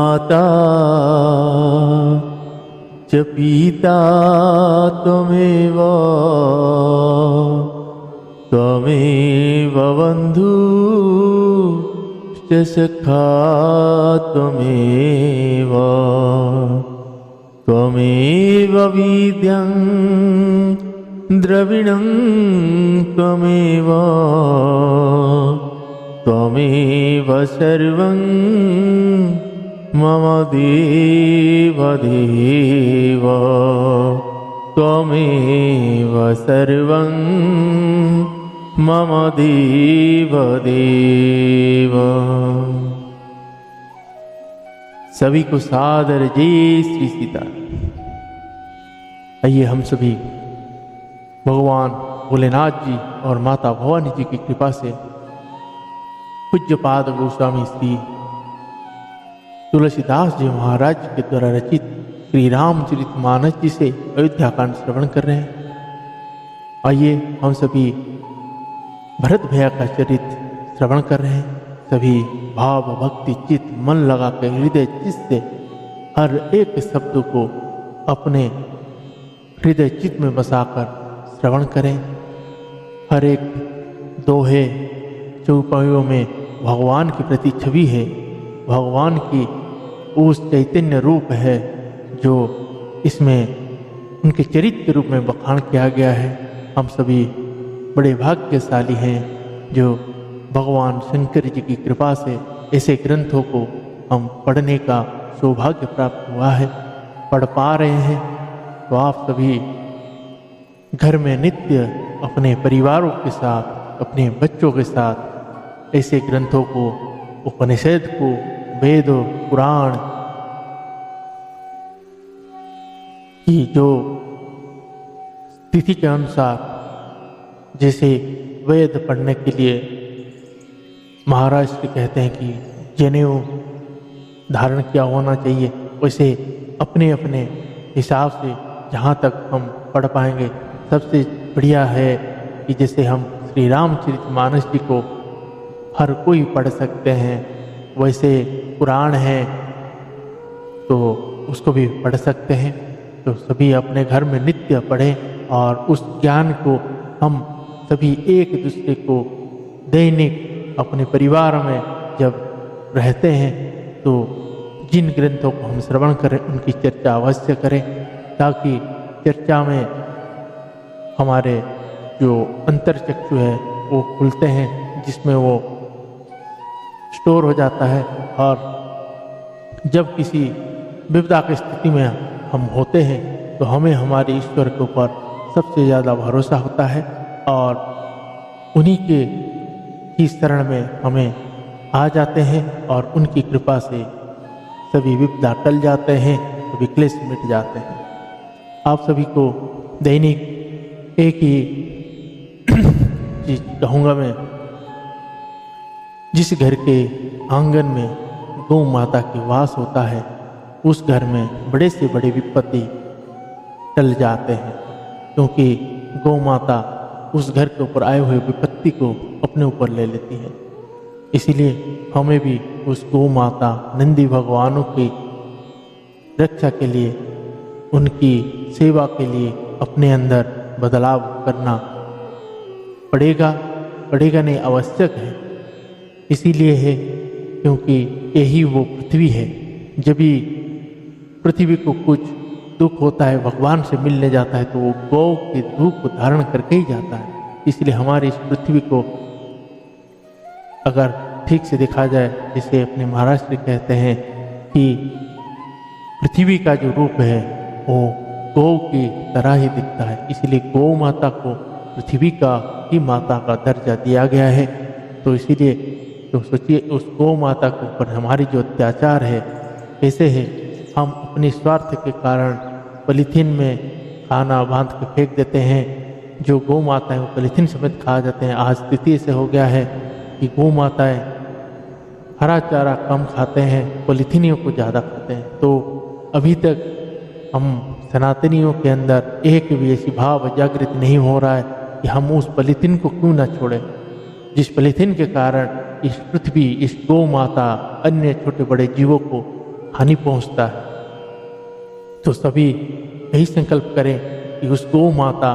माता च पिता त्वमेव त्वमेव बन्धुश्च सखा त्वमेव त्वमेव विद्यं द्रविणं त्वमेव त्वमेव सर्वं मम देवदेव त्वमेव सर्वं मम देवदेव। सभी को सादर जय श्री सीता। आइए हम सभी भगवान भोलेनाथ जी और माता भवानी जी की कृपा से पूज्यपाद गोस्वामी श्री तुलसीदास जी महाराज के द्वारा रचित श्री रामचरितमानस जी से अयोध्या कांड श्रवण कर रहे हैं। आइए हम सभी भरत भैया का चरित्र श्रवण कर रहे हैं। सभी भाव भक्ति चित्त मन लगा के हृदय चित्त से हर एक शब्द को अपने हृदय चित्त में बसाकर श्रवण करें। हर एक दोहे चौपाइयों में भगवान की प्रति छवि है, भगवान की उस चैतन्य रूप है जो इसमें उनके चरित्र के रूप में बखान किया गया है। हम सभी बड़े भाग्यशाली हैं जो भगवान शंकर जी की कृपा से ऐसे ग्रंथों को हम पढ़ने का सौभाग्य प्राप्त हुआ है, पढ़ पा रहे हैं। तो आप सभी घर में नित्य अपने परिवारों के साथ, अपने बच्चों के साथ ऐसे ग्रंथों को, उपनिषद को, वेद पुराण की जो तिथि के अनुसार, जैसे वेद पढ़ने के लिए महाराष्ट्र कहते हैं कि जनेऊ धारण किया होना चाहिए, वैसे अपने अपने हिसाब से जहाँ तक हम पढ़ पाएंगे सबसे बढ़िया है कि जैसे हम श्री रामचरितमानस जी को हर कोई पढ़ सकते हैं, वैसे पुराण है तो उसको भी पढ़ सकते हैं। तो सभी अपने घर में नित्य पढ़ें और उस ज्ञान को हम सभी एक दूसरे को दैनिक अपने परिवार में जब रहते हैं तो जिन ग्रंथों को हम श्रवण करें उनकी चर्चा अवश्य करें, ताकि चर्चा में हमारे जो अंतर्चक्षु है वो खुलते हैं, जिसमें वो स्टोर हो जाता है। और जब किसी विपदा की स्थिति में हम होते हैं तो हमें हमारे ईश्वर के ऊपर सबसे ज़्यादा भरोसा होता है और उन्हीं के ही शरण में हमें आ जाते हैं और उनकी कृपा से सभी विपदा टल जाते हैं, सभी क्लेश मिट जाते हैं। आप सभी को दैनिक एक ही चीज कहूँगा मैं, जिस घर के आंगन में गौ माता की वास होता है उस घर में बड़े से बड़े विपत्ति टल जाते हैं, क्योंकि गौ माता उस घर के ऊपर आए हुए विपत्ति को अपने ऊपर ले लेती है। इसीलिए हमें भी उस गौ माता नंदी भगवानों की रक्षा के लिए, उनकी सेवा के लिए अपने अंदर बदलाव करना पड़ेगा नहीं, आवश्यक है। इसीलिए है क्योंकि यही वो पृथ्वी है। जब भी पृथ्वी को कुछ दुख होता है, भगवान से मिलने जाता है, तो वो गौ के दुख को धारण करके ही जाता है। इसलिए हमारी इस पृथ्वी को अगर ठीक से देखा जाए, जिसे अपने महाराष्ट्र कहते हैं कि पृथ्वी का जो रूप है वो गौ की तरह ही दिखता है, इसलिए गौ माता को पृथ्वी का ही माता का दर्जा दिया गया है। तो इसीलिए तो सोचिए उस गौ माता के ऊपर हमारी जो अत्याचार है कैसे है। हम अपने स्वार्थ के कारण पॉलीथीन में खाना बांध के फेंक देते हैं, जो गौ माता है वो पॉलीथीन समेत खा जाते हैं। आज स्थिति ऐसे हो गया है कि गौ माताएं हरा चारा कम खाते हैं, पॉलीथीनियों को ज़्यादा खाते हैं। तो अभी तक हम सनातनियों के अंदर एक भी ऐसी भाव जागृत नहीं हो रहा है कि हम उस पॉलीथीन को क्यों ना छोड़ें, जिस पॉलीथीन के कारण इस पृथ्वी, इस गौ माता, अन्य छोटे बड़े जीवों को हानि पहुंचता है। तो सभी यही संकल्प करें कि उस गौ माता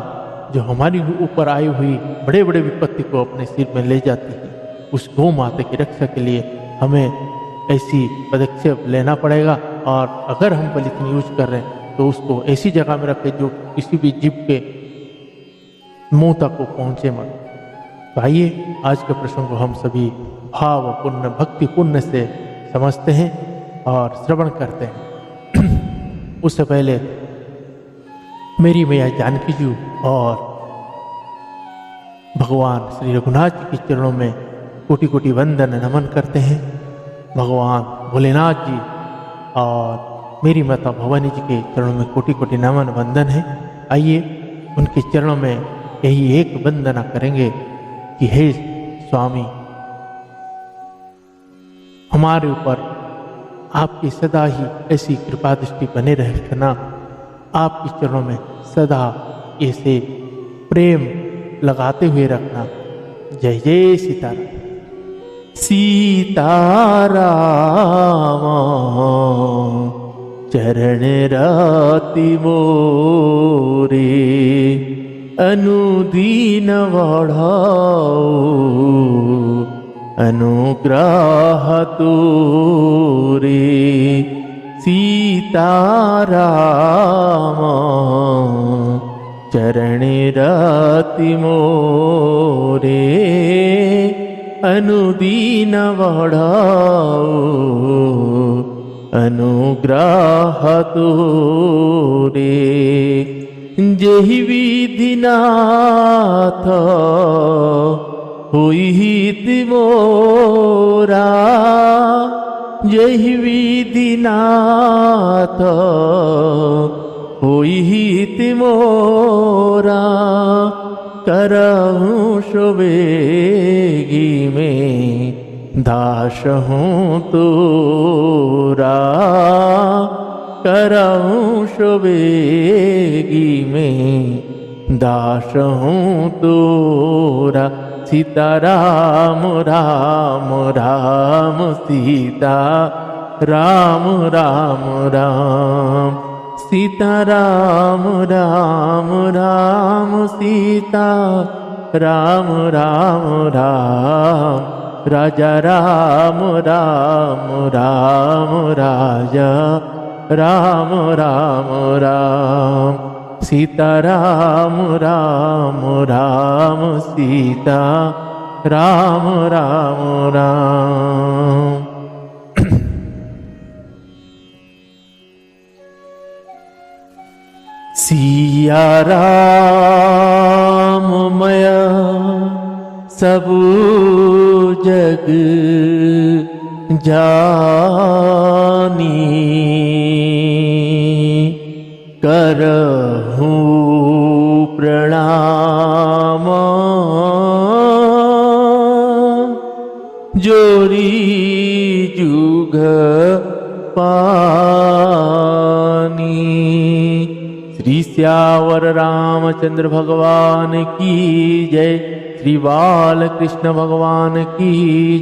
जो हमारी ऊपर आई हुई बड़े बड़े विपत्ति को अपने सिर में ले जाती है, उस गौ माता की रक्षा के लिए हमें ऐसी पदक्षेप लेना पड़ेगा। और अगर हम पॉलीथीन यूज कर रहे हैं तो उसको ऐसी जगह में रखें जो किसी भी जीव के मुंह तक को पहुंचे मत। तो आइए आज के प्रसंग को हम सभी भाव पुण्य भक्ति पुण्य से समझते हैं और श्रवण करते हैं। उससे पहले मेरी मैया जानकी जी और भगवान श्री रघुनाथ जी के चरणों में कोटि कोटि वंदन नमन करते हैं। भगवान भोलेनाथ जी और मेरी माता भवानी जी के चरणों में कोटि कोटि नमन वंदन है। आइए उनके चरणों में यही एक वंदना करेंगे कि हे स्वामी, हमारे ऊपर आपकी सदा ही ऐसी कृपा दृष्टि बने रखना, आपके चरणों में सदा ऐसे प्रेम लगाते हुए रखना। जय जय सीताराम। सीताराम चरण राति मोरे, अनुदीन बढ़ाओ अनुग्रह तोरे। सीताराम चरण राति मोरे, अनुदीन बढ़ाओ अनुग्रह तोरे। जेहि विधि नाथ होई हित मोरा, जेहि विधि नाथ होई हित मोरा। करहूँ सुबेगी में दास हूँ तोरा, करहूँ सुबेगी में दास हूँ तोरा। सीताराम राम राम सीता राम राम राम, सीताराम राम राम सीता राम राम राम। राजा राम राम राम राजा राम राम राम। सीताराम राम राम सीता राम राम राम। सिया राम मया सब जग जानी, करहूँ प्रणाम जोरी जुग पानी। श्री श्यावर रामचंद्र भगवान की जय, श्री बाल कृष्ण भगवान की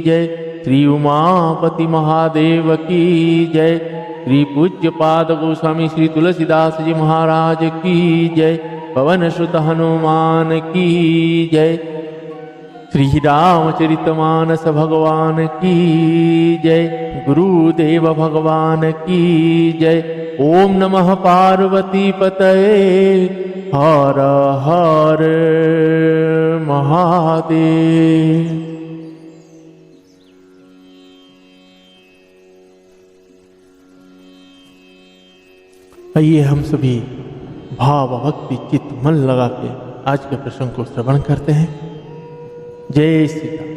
जय, श्री उमापति महादेव की जय, श्री पूज्य पाद गोस्वामी श्री तुलसीदास जी महाराज की जय, पवन सुत हनुमान की जय, श्री रामचरितमानस भगवान की जय, गुरुदेव भगवान की जय। ओम नमः पार्वती पतये, हर हर महादेव। आइए हम सभी भाव भक्ति चित्त मन लगा के आज के प्रसंग को श्रवण करते हैं। जय श्री राम।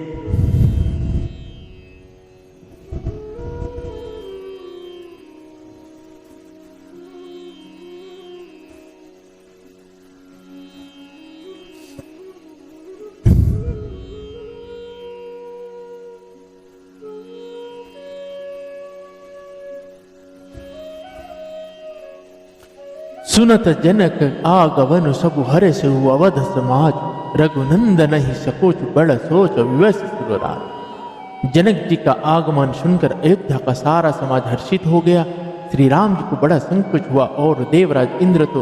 सुनत जनक आगवन सबु हरे से अवध समाज, रघुनंदन ही सकोच बड़ सोच विवश सुरराज। जनक जी का आगमन सुनकर अयोध्या का सारा समाज हर्षित हो गया। श्री राम जी को बड़ा संकोच हुआ और देवराज इंद्र तो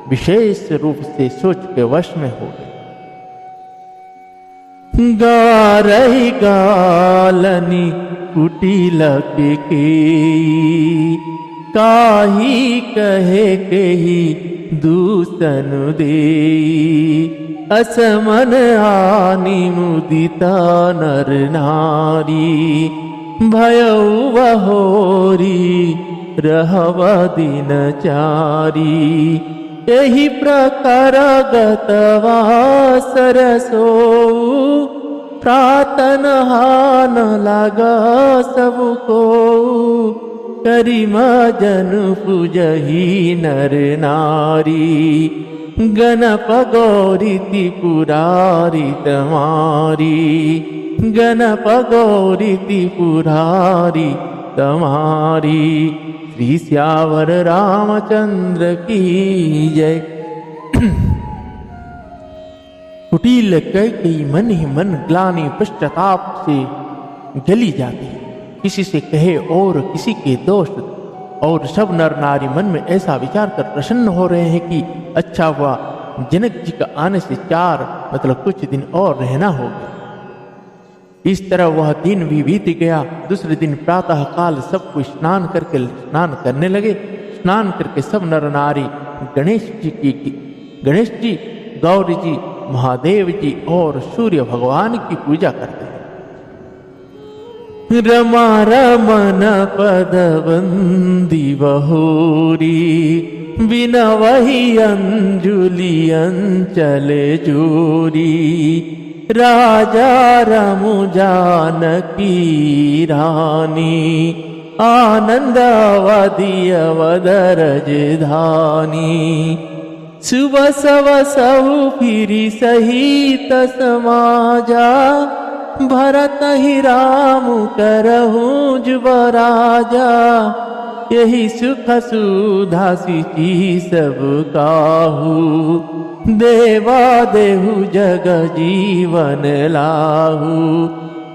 विशेष रूप से सोच के वश में हो गए। गारही गालनी कुटिल के काही कहे के ही दूसन दे असमन आनी मुदिता नर नारी भयउ बहोरी रहव दिन चारी यही प्रकार गतवा सरसो प्रातन हान लागा सबको करिम जन पूजही नर नारी गणप गौरी त्रिपुरारी तमारी गणप गौरी त्रिपुरारी तमारी। श्री श्यावर रामचंद्र की जय। कुटिल कैकेयी मन ही मन ग्लानि पश्चाताप से जली जाती, किसी से कहे और किसी के दोष, और सब नर नारी मन में ऐसा विचार कर प्रसन्न हो रहे हैं कि अच्छा हुआ जनक जी का आने से कुछ दिन और रहना होगा। इस तरह वह दिन भी बीत गया। दूसरे दिन प्रातः काल सब कोई स्नान करने लगे। स्नान करके सब नर नारी गणेश जी, गौरी जी, महादेव जी और सूर्य भगवान की पूजा करते हैं। रमा रमन पद बंदी बहोरी बिना वही अंजुली अंचले जोरी राजा रमु जानकी रानी आनंद अवधि अवदरज धानी सुबह सव सहु फिरी सहित समाजा भरत ही राम करहु जुब राजा यही सुख सुधा सिची सब काहू देवा देहु जग जीवन लाहू।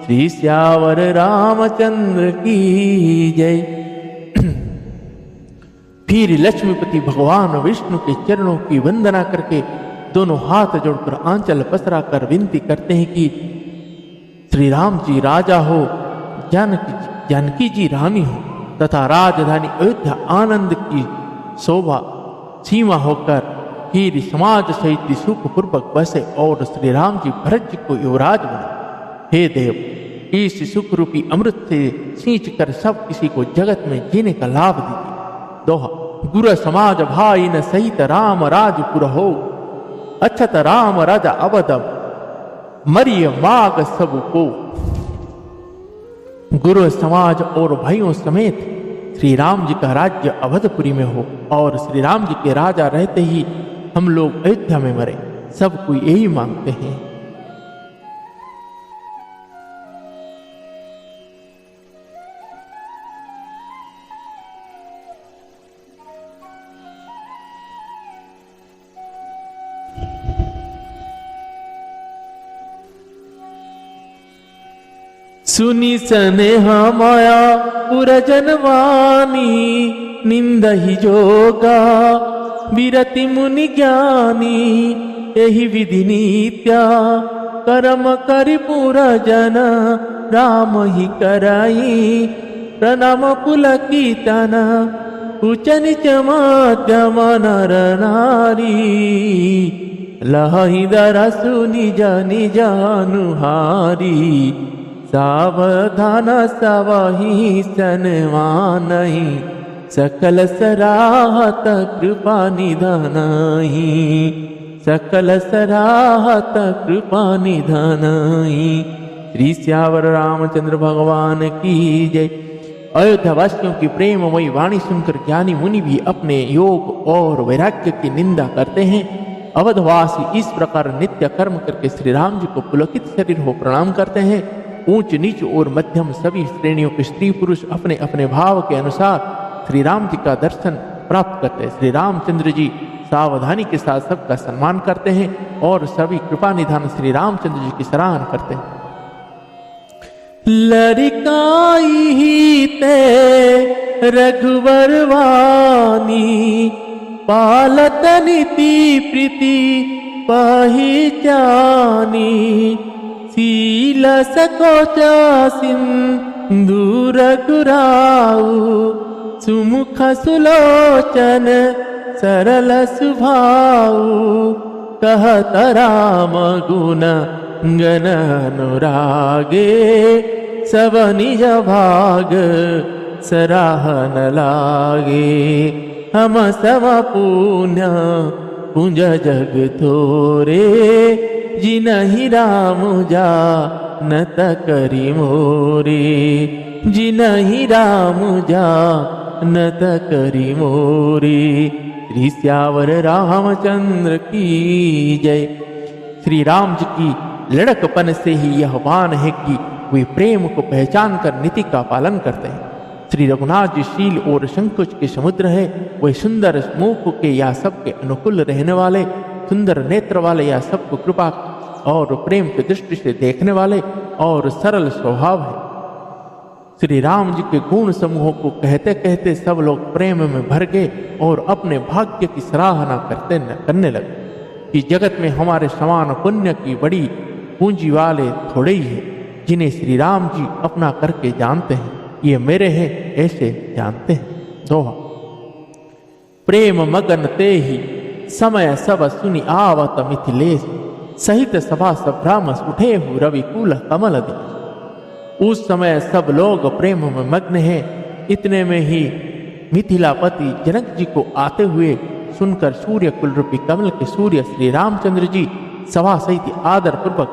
श्री श्यावर रामचंद्र की जय। फिर लक्ष्मीपति भगवान विष्णु के चरणों की वंदना करके दोनों हाथ जोड़कर आंचल पसरा कर विनती करते हैं कि श्री राम जी राजा हो, जानकी जी रानी हो तथा राजधानी अयोध्या आनंद की शोभा सीमा होकर फिर समाज सहित सुखपूर्वक बसे और श्री राम जी भरत जी को युवराज बने। हे देव, इस सुख रूपी अमृत से सींच कर सब किसी को जगत में जीने का लाभ दीजिए। दोहा। गुरु समाज भाई न सहित राम राजपुर हो अछत राम राजा अवधम मरिय माग सब को। गुरु समाज और भाइयों समेत श्री राम जी का राज्य अवधपुरी में हो और श्री राम जी के राजा रहते ही हम लोग अयोध्या में मरे, सब कोई यही मांगते हैं। सुनी स्नेह माया पुरजनवानी निंदहि जोगा विरति मुनि ज्ञानी यही विधि नित्या कर्म करि पुरजन राम ही कराई प्रणाम पुलकितन उच नीच मध्यम नर नारी लहि दरसु निज निज अनुहारी सावधान सवहि सन्मानहि सकल सराहत कृपा निधानहि सकल सराहत कृपा निधानहि। श्री श्यावर रामचंद्र भगवान की जय। अयोध्या वासियों की प्रेममयी वाणी सुनकर ज्ञानी मुनि भी अपने योग और वैराग्य की निंदा करते हैं। अवधवासी इस प्रकार नित्य कर्म करके श्री राम जी को पुलकित शरीर हो प्रणाम करते हैं। ऊंच नीच और मध्यम सभी श्रेणियों के स्त्री पुरुष अपने अपने भाव के अनुसार श्री राम जी का दर्शन प्राप्त करते हैं। श्री रामचंद्र जी सावधानी के साथ सबका सम्मान करते हैं और सभी कृपा निधान श्री रामचंद्र जी की सराहना करते हैं। लड़काई ही ते रघुवर वानी, पालत नीति प्रीति पहिचानी, शील सकोचा सिंदूर गुराऊ, सुमुख सुलोचन सरल सुभाऊ, कहत राम गुण गण अनुरागे, सब निज भाग सराहन लागे, हम सब पुण्य पुंज जग थोरे, जिनहि राम जानत करि मोरे, जिनहि राम जानत करि मोरे। श्री सियावर रामचंद्र की जय। श्री राम जी की लड़कपन से ही यह वान है कि वे प्रेम को पहचान कर नीति का पालन करते हैं। श्री रघुनाथ जी शील और संकोच के समुद्र है। वे सुंदर मुख के या सबके अनुकूल रहने वाले, सुंदर नेत्र वाले या सबको कृपा और प्रेम की दृष्टि से देखने वाले और सरल स्वभाव है। श्री राम जी के गुण समूहों को कहते कहते सब लोग प्रेम में भर गए और अपने भाग्य की सराहना करने लगे कि जगत में हमारे समान पुण्य की बड़ी पूंजी वाले थोड़े ही है, जिन्हें श्री राम जी अपना करके जानते हैं। ये मेरे हैं ऐसे जानते हैं। दोहा। प्रेम मगन ते ही समय सब सुनि आवत मिथिलेश, सहित सभा सभ्रामस उठे हु रवि कुल कमल देश। उस समय सब लोग प्रेम में मग्न हैं। इतने में ही मिथिलापति जनक जी को आते हुए सुनकर सूर्य कुल रूपी कमल के सूर्य श्री रामचंद्र जी सभा सहित आदर पूर्वक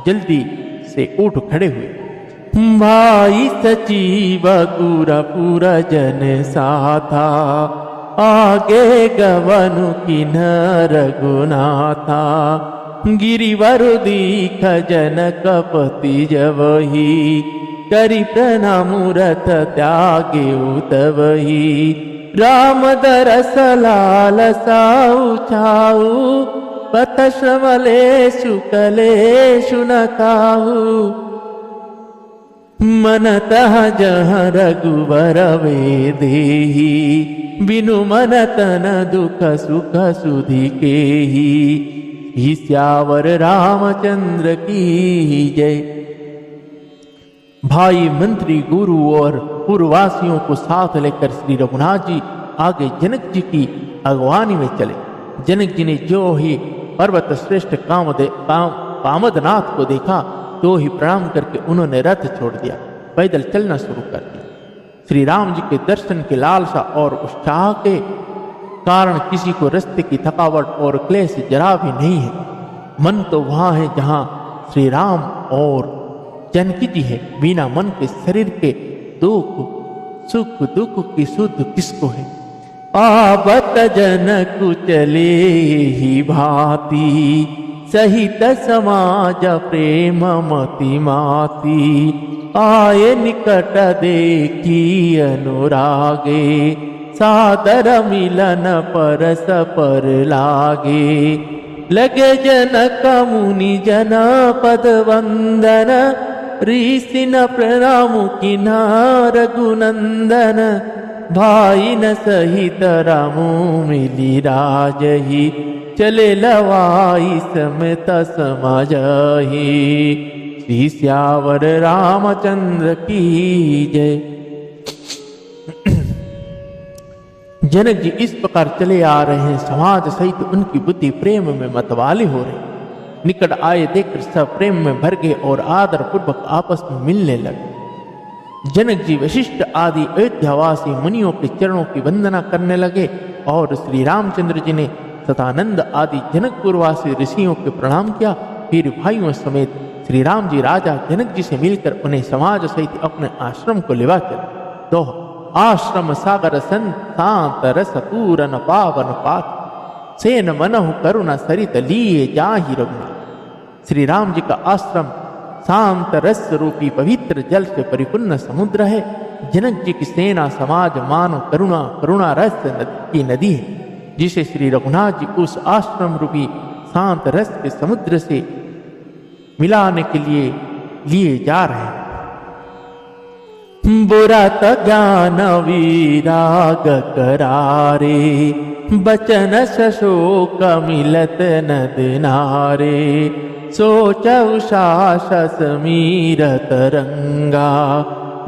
जल्दी से उठ खड़े हुए। भाई सचिव गुरपुर जन साथा, आगे गवनु किन्नर गुनाथा। गिरिवर दीख जनकपति जवही, करि प्रणाम रथ त्यागे उतवही। राम दरस लाल साऊ छाऊ, पथ श्रवलेषु कलेषु न काहू। मनतः जह रघुवर वे देही, बिनु मन तन दुख सुख सुधि केही। ही सियावर रामचंद्र की जय। भाई मंत्री गुरु और पूर्ववासियों को साथ लेकर श्री रघुनाथ जी आगे जनक जी की अगवानी में चले। जनक जी ने जो ही पर्वत श्रेष्ठ कामदनाथ को देखा तो ही प्रणाम करके उन्होंने रथ छोड़ दिया, पैदल चलना शुरू कर दिया। श्री राम जी के दर्शन की लालसा और उत्साह के कारण किसी को रास्ते की थकावट और क्लेश जरा भी नहीं है। मन तो वहां है जहां श्री राम और जानकी जी है। बिना मन के शरीर के दुख सुख दुख की सुध किसको है। आवत जनक चले ही भांति, सहित समाज प्रेम मति माती। आए निकट देखी अनुरागे, सादर मिलन परस पर लागे। लगे जनक मुनि जन पद वंदन, ऋषि न प्रणाम किन्हा रघुनंदन। भाई न सहित रामो मिली राजही, चले लवाई समेत समाजही। श्री सियावर रामचंद्र की जय। जनक जी इस प्रकार चले आ रहे हैं, समाज सहित उनकी बुद्धि प्रेम में मतवाली हो रही। निकट आए देखकर सब प्रेम में भर गए और आदर पूर्वक आपस में मिलने लगे। जनक जी वशिष्ठ आदि अयोध्यावासी मुनियों के चरणों की वंदना करने लगे और श्री रामचंद्र जी ने सतानंद आदि जनकपुरवासी ऋषियों के प्रणाम किया। फिर भाइयों समेत श्री राम जी राजा जनक जी से मिलकर उन्हें समाज सहित अपने आश्रम को लेवा चले। दोहा। आश्रम सागर संत रस पूरन पावन पात, सेन मनहु करुणा सरित लिए जाहि रघुनाथ। श्री राम जी का आश्रम शांत रस रूपी पवित्र जल से परिपूर्ण समुद्र है। जनक जी की सेना समाज मानव करुणा रस की नदी है, जिसे श्री रघुनाथ जी उस आश्रम रूपी शांत रस के समुद्र से मिलाने के लिए जा रहे हैं। बुरत ज्ञान विराग करारे, बचन शोक मिलत नद नारे। सोचौ साहस मीर तरंगा,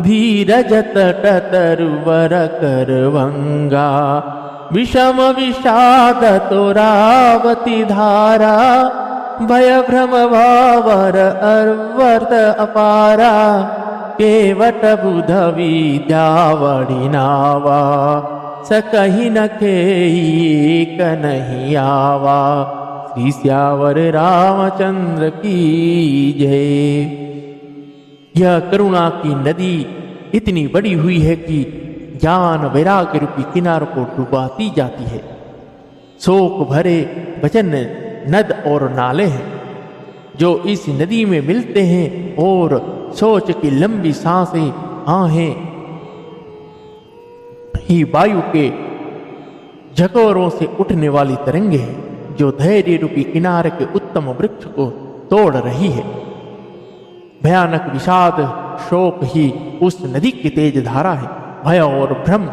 धीरज तट तरुवर करवंगा। विषम विषाद तोरावती धारा, भय भ्रम भावर अर्वर्त अपारा। केवट बुध विद्या वड़ी नावा, सकहि न खेई एक नहीं आवा। श्री सियावर रामचंद्र की जय। यह करुणा की नदी इतनी बड़ी हुई है कि ज्ञान वैराग्य रूपी किनारों को डुबाती जाती है। शोक भरे वचन नद और नाले हैं जो इस नदी में मिलते हैं, और सोच की लंबी सांसें आहें ही वायु के झकोरों से उठने वाली तरंगे हैं जो धैर्य रूपी किनारे के उत्तम वृक्ष को तोड़ रही है। भयानक विषाद शोक ही उस नदी की तेज धारा है। भय और भ्रम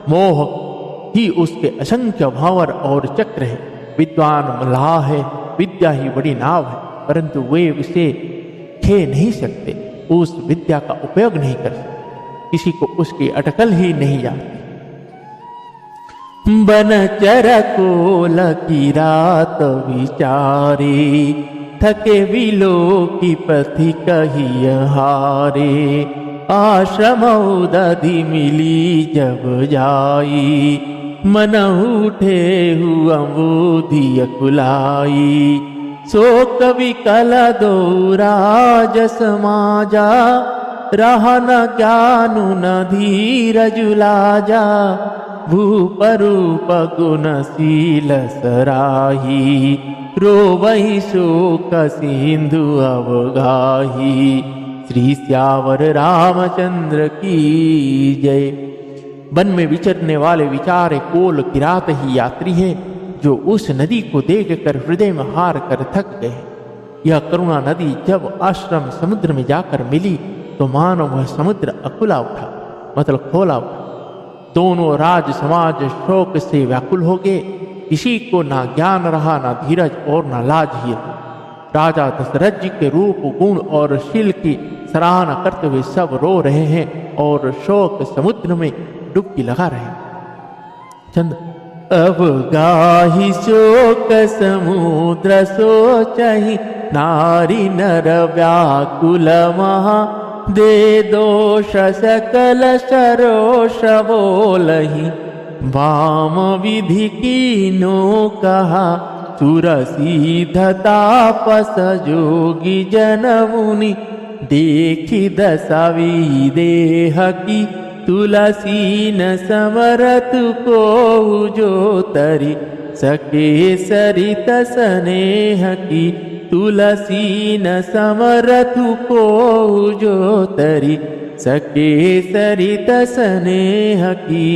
मोह ही उसके असंख्य भावर और चक्र है। विद्वान मल्लाह है, विद्या ही बड़ी नाव है, परंतु वे उसे खे नहीं सकते, उस विद्या का उपयोग नहीं कर सकते, किसी को उसकी अटकल ही नहीं जाती। बन चर कोल की रात विचारे, थके विलो की पथि कही हारे। आश्रम दधि मिली जब जाई, मन उठे हुआ बुद्धि कुलाई। सो कवि कल दौराज समाजा, रहा न ज्ञानु न धीरज लाजा। भूप रूप गुणशील सराही, रोवहि शोक सिंधु अवगाही। श्री सियावर रामचंद्र की जय। वन में विचरने वाले विचारे कोल किरात ही यात्री है, जो उस नदी को देखकर हृदय में हार कर थक गए। यह करुणा नदी जब आश्रम समुद्र में जाकर मिली तो मानो वह समुद्र अकुला उठा, मतलब खोला उठा। दोनों राज समाज शोक से व्याकुल हो गए। किसी को ना ज्ञान रहा, ना धीरज और ना लाज ही रही। राजा दशरथ जी के रूप गुण और शील की सराहना करते हुए सब रो रहे हैं और शोक समुद्र में डुबकी लगा रहे हैं। चंद अब गाही शोक समुद्र सोचहि, नारी नर व्याकुल महा। दे दोष सकल सरोष बोलहि, वाम विधि कीनो कहा। सुरसिद्ध तापस जोगी जन मुनि, देखी दशा विदेह की। तुलसी न समरत को जो तरी, सके सरित स्नेह की। तुलसी न समरथ को जो तरी, सके सरित स्नेह की।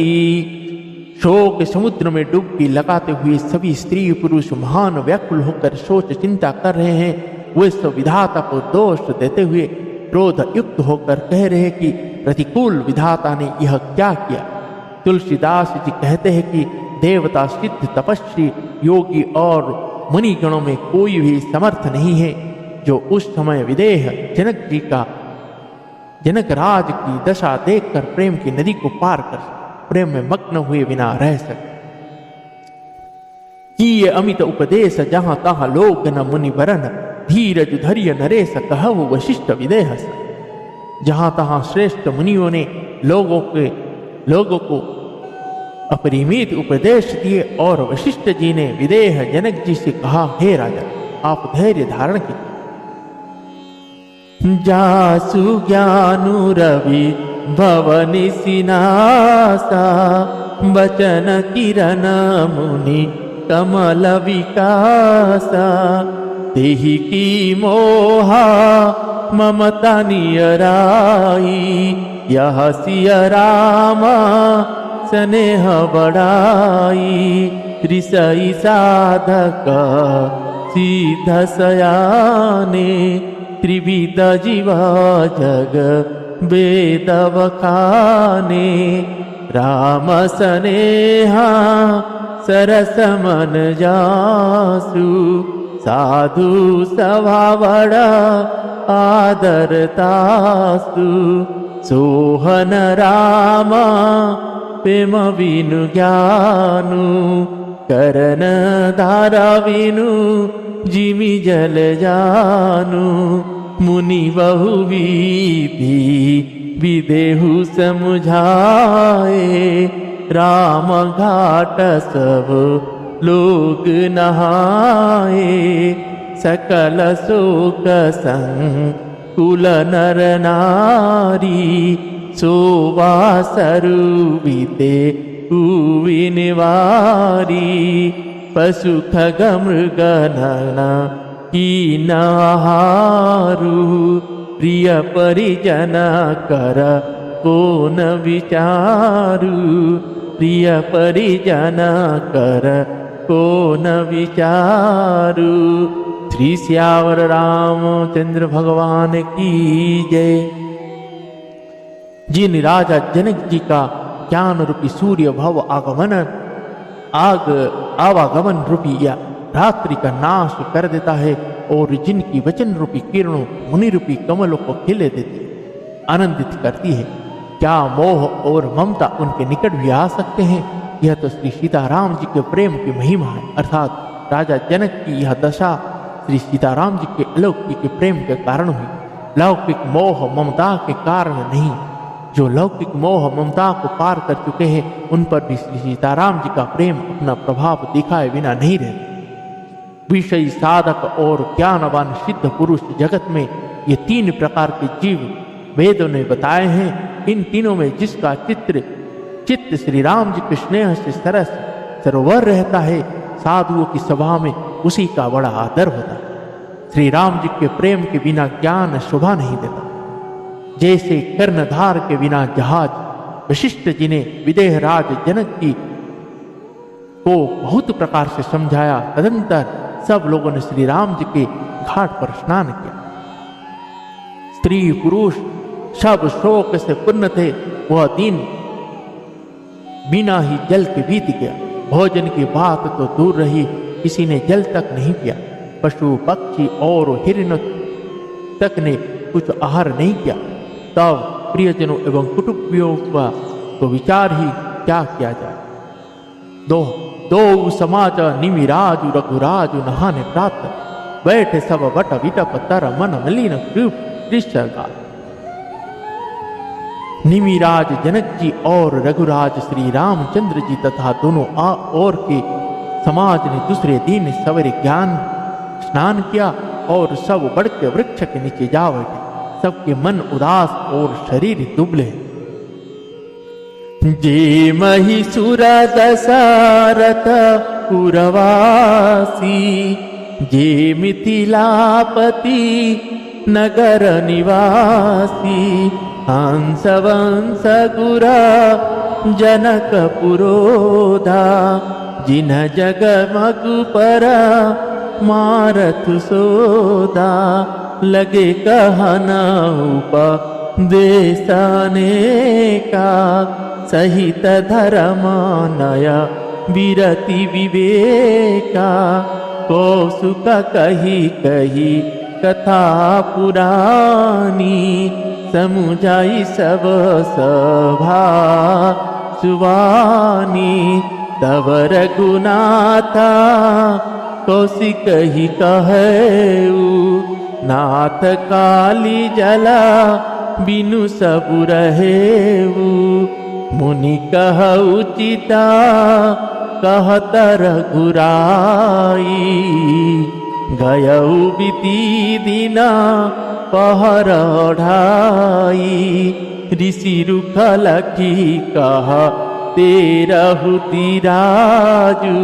शोक समुद्र में डुबकी लगाते हुए सभी स्त्री पुरुष महान व्याकुल होकर सोच चिंता कर रहे हैं। वे सब विधाता को दोष देते हुए क्रोध युक्त होकर कह रहे हैं कि प्रतिकूल विधाता ने यह क्या किया। तुलसीदास जी कहते हैं कि देवता, सिद्ध, तपस्वी, योगी और मुनिगणों में कोई भी समर्थ नहीं है जो उस समय विदेह जनक राज की दशा देखकर प्रेम की नदी को पार कर प्रेम में मग्न हुए बिना रह सके। किए अमित उपदेश जहां तहां लोग न मुनि वरन, धीरज धैर्य नरेश कहु वशिष्ठ विदेह। जहां तहां श्रेष्ठ मुनियों ने लोगों को अपरिमित उपदेश दिए और वशिष्ठ जी ने विदेह जनक जी से कहा, हे राजा, आप धैर्य धारण कीजिए। जासु ज्ञानु रवि भवनि सिनासा, बचन किरण मुनि कमल विकासा। तेहि की मोहा ममता नियराई, यह सिय रामा स्नेह बढ़ाई। ऋषि साधक सिद्ध सयाने, त्रिविध जीवा जग वेद बखाने, राम स्नेहा सरस मन जासु, साधु स्वभावड़ आदरतास्तु, सोहन राम प्रेम विनु ज्ञानु, करण धारा विनु जिमि जल जानु, मुनि बहु विधि विदेहु समुझाए, राम घाट सब लोग नहाए, सकल शोक संकुल नर नारी, शोभा सरुविते निवारी, पशु खग मृग नन कीनाहारु, प्रिय परिजन कर को न विचारु, प्रिय परिजन कर को न विचारु। श्री सियावर रामचंद्र भगवान की जय। जिन राजा जनक जी का ज्ञान रूपी सूर्य भव आवागमन रूपी या रात्रि का नाश कर देता है, और जिनकी वचन रूपी किरणों मुनि रूपी कमलों को खिले देती आनंदित करती है, क्या मोह और ममता उनके निकट भी आ सकते हैं? यह तो श्री सीताराम जी के प्रेम की महिमा है। अर्थात राजा जनक की यह दशा श्री सीताराम जी के अलौकिक प्रेम के कारण हुई, लौकिक मोह ममता के कारण नहीं। जो लौकिक मोह ममता को पार कर चुके हैं, उन पर भी श्री सीताराम जी का प्रेम अपना प्रभाव दिखाए बिना नहीं रहता। विषयी साधक और ज्ञानवान सिद्ध पुरुष जगत में ये तीन प्रकार के जीव वेदों ने बताए हैं। इन तीनों में जिसका चित्त श्री राम जी के स्नेह से सरस सरोवर रहता है, साधुओं की सभा में उसी का बड़ा आदर होता है। श्री राम जी के प्रेम के बिना ज्ञान शोभा नहीं देता। जैसे कर्णधार के बिना जहाज, वशिष्ठ जी ने विदेह राज जनक जी को बहुत प्रकार से समझाया। तदंतर सब लोगों ने श्री राम जी के घाट पर स्नान किया। स्त्री पुरुष सब शोक से पूर्ण थे। वह दिन बिना ही जल के बीत गया। भोजन की बात तो दूर रही, किसी ने जल तक नहीं पिया। पशु पक्षी और हिरण तक ने कुछ आहार नहीं किया। तब प्रियजनों एवं कुटुंबियों का तो विचार ही क्या किया जाए। दो समाज निमिराजु रघुराजु नहाने प्रात, बैठे सब बट विटप तर मन मलिन कृष्ण। निमिराज जनक जी और रघुराज श्री रामचंद्र जी तथा दोनों और के समाज ने दूसरे दिन सवेरे ज्ञान स्नान किया और सब बढ़ के वृक्ष के नीचे जा बैठे। सबके मन उदास और शरीर दुबले। जे महिषुर दशरथ पुरवासी, जे मिथिलापति नगर निवासी, हंस वंश गुर जनक पुरोधा, जिन जगमग पर मारथ सोदा, लगे कहना उपदेशने का, सहित धर्मानय विरति विवेका, कौसुक कही कही कथा पुरानी, समुझाई सब सभा सुवानी। तब रघुनाथा कौशिक ही कहेऊ, नाथ काली जला बिनु सब रहेऊ। मुनि कह उचिता कहत रघुराई, गयऊ बीती दिना पहर ढाई। ऋषि रुख लखी कह तेरहु तिराजू,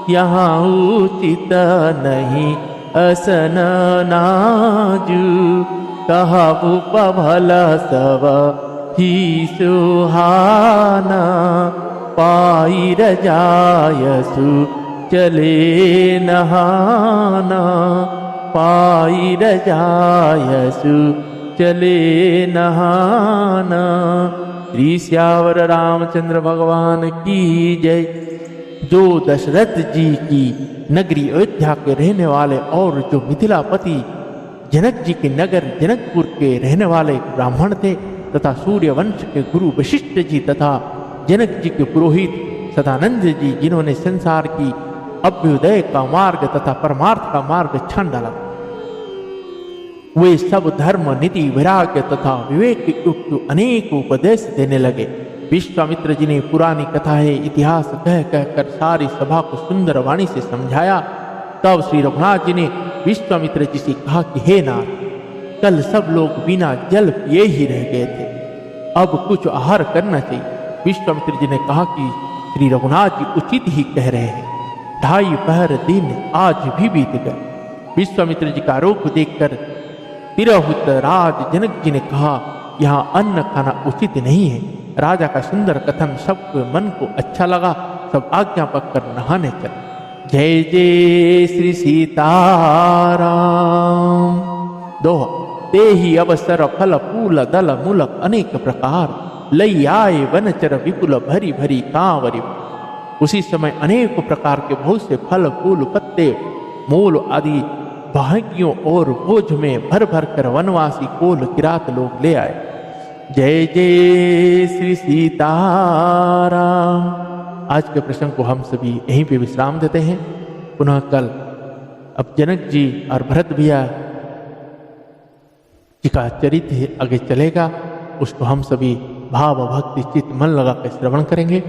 यहाँ उचित नहीं असन नाजू। कहु पभल सब ही सुहाना, पाई रजायसु चले नहाना, पाई रजायसु चले नहाना। श्री श्यावर रामचंद्र भगवान की जय। जो दशरथ जी की नगरी अयोध्या के रहने वाले और जो मिथिलापति जनक जी के नगर जनकपुर के रहने वाले ब्राह्मण थे तथा सूर्य वंश के गुरु वशिष्ठ जी तथा जनक जी के पुरोहित सदानंद जी, जिन्होंने संसार की अभ्युदय का मार्ग तथा परमार्थ का मार्ग छान डाला, वे सब धर्म नीति वैराग्य तथा विवेक युक्त अनेक उपदेश देने लगे। विश्वामित्र जी ने पुरानी कथाएं इतिहास कह कहकर सारी सभा को सुंदर वाणी से समझाया। तब श्री रघुनाथ जी ने विश्वामित्र जी से कहा कि हे नाथ, कल सब लोग बिना जल पिए ही रह गए थे, अब कुछ आहार करना चाहिए। विश्वामित्र जी ने कहा कि श्री रघुनाथ जी उचित ही कह रहे हैं, 2.5 पहर दिन आज भी बीत गए। विश्वामित्र जी का आरोप देखकर तिरहुत राज जनक जी ने कहा, यहाँ अन्न खाना उचित नहीं है। राजा का सुंदर कथन सबके मन को अच्छा लगा। सब आज्ञा पककर नहाने चले। जय जय श्री सीताराम। दोहा। ते ही अवसर फल फूल दल मूलक अनेक प्रकार, लई आए वनचर विपुल भरी भरी कांवरी। उसी समय अनेक प्रकार के बहुत से फल फूल पत्ते मूल आदि भाग्यों और बोझ में भर भर कर वनवासी कोल किरात लोग ले आए। जय जय श्री सीताराम। आज के प्रसंग को हम सभी यहीं पे विश्राम देते हैं। पुनः कल अब जनक जी और भरत भैया जी का चरित्र आगे चलेगा, उसको हम सभी भाव भक्ति चित्त मन लगा कर श्रवण करेंगे।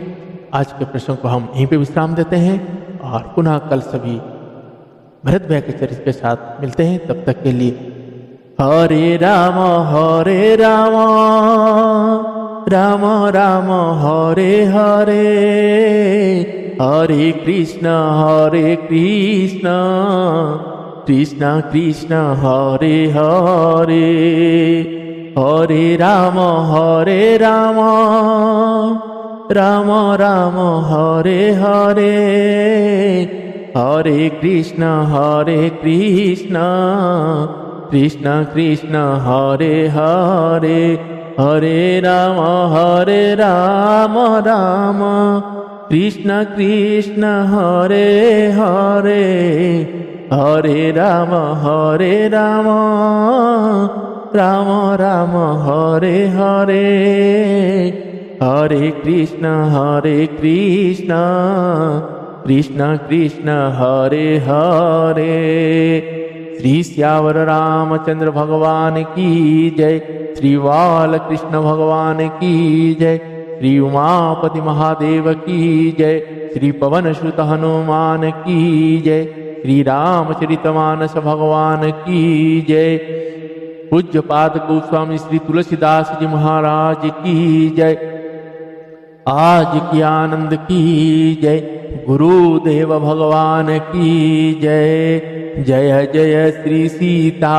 आज के प्रसंग को हम यहीं पे विश्राम देते हैं और पुनः कल सभी भरत भैया के चरित्र के साथ मिलते हैं। तब तक के लिए हरे राम राम राम हरे हरे, हरे कृष्ण कृष्ण कृष्ण हरे हरे, हरे राम राम राम हरे हरे, हरे कृष्ण कृष्ण कृष्ण हरे हरे, हरे राम राम कृष्ण कृष्ण हरे हरे, हरे राम राम राम हरे हरे, हरे कृष्ण कृष्ण कृष्ण हरे हरे। श्री श्यावर रामचंद्र भगवान की जय। श्री बाल कृष्ण भगवान की जय। श्री उमापति महादेव की जय। श्री पवन सुत हनुमान की जय। श्री रामचरितमानस भगवान की जय। पूज्य पाद गोस्वामी श्री तुलसीदास जी महाराज की जय। आज की आनंद की जय। गुरुदेव भगवान की जय। जय जय श्री सीताराम।